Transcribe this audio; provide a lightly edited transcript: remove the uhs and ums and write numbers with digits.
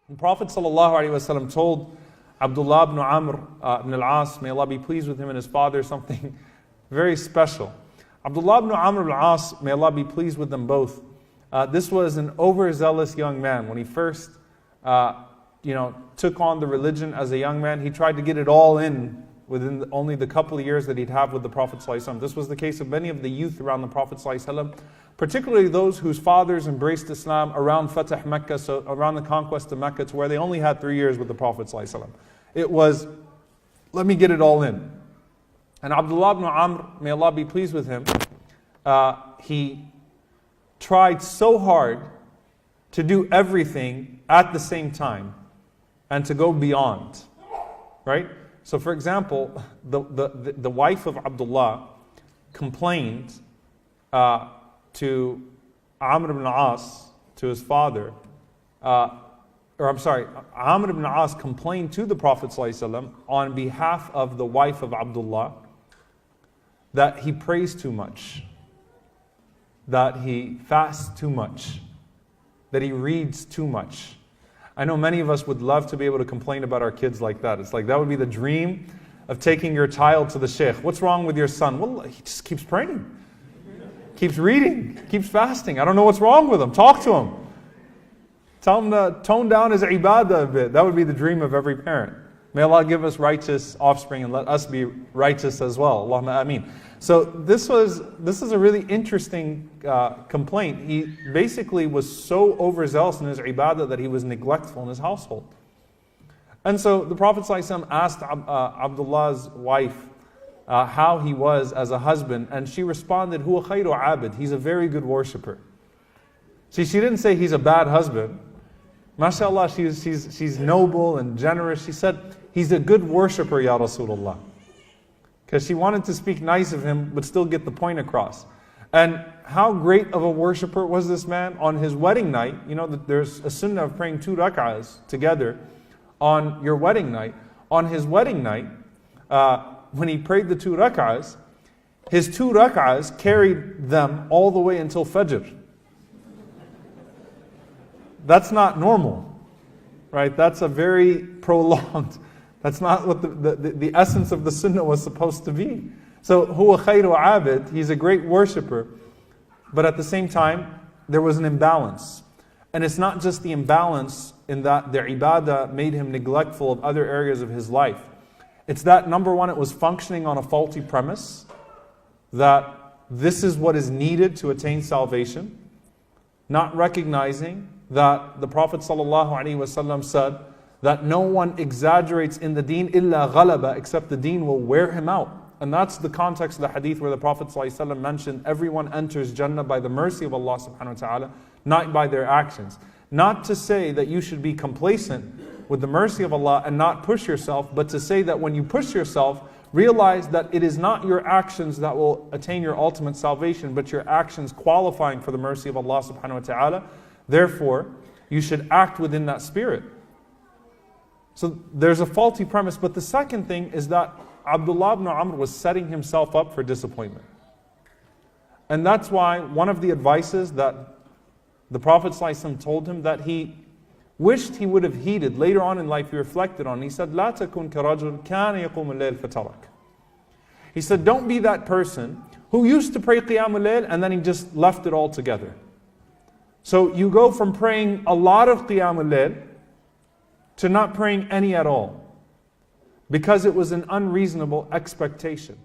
The Prophet ﷺ told Abdullah ibn Amr ibn al-As, may Allah be pleased with him and his father, something very special. Abdullah ibn Amr ibn al-As, may Allah be pleased with them both. This was an overzealous young man. When he first took on the religion as a young man, he tried to get it all in within only the couple of years that he'd have with the Prophet ﷺ. This was the case of many of the youth around the Prophet ﷺ, particularly those whose fathers embraced Islam around Fatah Mecca, so around the conquest of Mecca, to where they only had 3 years with the Prophet ﷺ. It was, let me get it all in. And Abdullah ibn Amr, may Allah be pleased with him, he tried so hard to do everything at the same time and to go beyond, right? So for example, the wife of Abdullah complained to Amr ibn al-As, to his father, Amr ibn al-As complained to the Prophet ﷺ on behalf of the wife of Abdullah that he prays too much, that he fasts too much, that he reads too much. I know many of us would love to be able to complain about our kids like that. It's like that would be the dream of taking your child to the sheikh. What's wrong with your son? Well, he just keeps praying, keeps reading, keeps fasting. I don't know what's wrong with him. Talk to him. Tell him to tone down his ibadah a bit. That would be the dream of every parent. May Allah give us righteous offspring and let us be righteous as well. Allahumma ameen. So this is a really interesting complaint. He basically was so overzealous in his ibadah that he was neglectful in his household. And so the Prophet ﷺ asked Abdullah's wife how he was as a husband, and she responded, "Huwa khayru abid." He's a very good worshipper. See, she didn't say he's a bad husband. MashaAllah, she's noble and generous. She said, he's a good worshipper, Ya Rasulullah. Because she wanted to speak nice of him, but still get the point across. And how great of a worshipper was this man? On his wedding night, you know that there's a sunnah of praying 2 rak'ahs together on your wedding night. On his wedding night, when he prayed the 2 rak'ahs, his 2 rak'ahs carried them all the way until Fajr. That's not normal, right? That's a very prolonged, that's not what the essence of the sunnah was supposed to be. So, huwa khayru abid, he's a great worshipper, but at the same time, there was an imbalance. And it's not just the imbalance in that the ibadah made him neglectful of other areas of his life. It's that, number one, it was functioning on a faulty premise, that this is what is needed to attain salvation, not recognizing that the Prophet ﷺ said that no one exaggerates in the deen illa ghalaba, except the deen will wear him out. And that's the context of the hadith where the Prophet ﷺ mentioned everyone enters Jannah by the mercy of Allah subhanahu wa ta'ala, not by their actions. Not to say that you should be complacent with the mercy of Allah and not push yourself, but to say that when you push yourself, realize that it is not your actions that will attain your ultimate salvation, but your actions qualifying for the mercy of Allah subhanahu wa ta'ala. Therefore, you should act within that spirit. So there's a faulty premise. But the second thing is that Abdullah ibn Amr was setting himself up for disappointment. And that's why one of the advices that the Prophet ﷺ told him that he wished he would have heeded later on in life, he reflected on. He said, "La takun karajul kana yaqum al-layl fatarak." He said, don't be that person who used to pray Qiyam al-Layl and then he just left it all together. So you go from praying a lot of Qiyam al-Layl to not praying any at all, because it was an unreasonable expectation.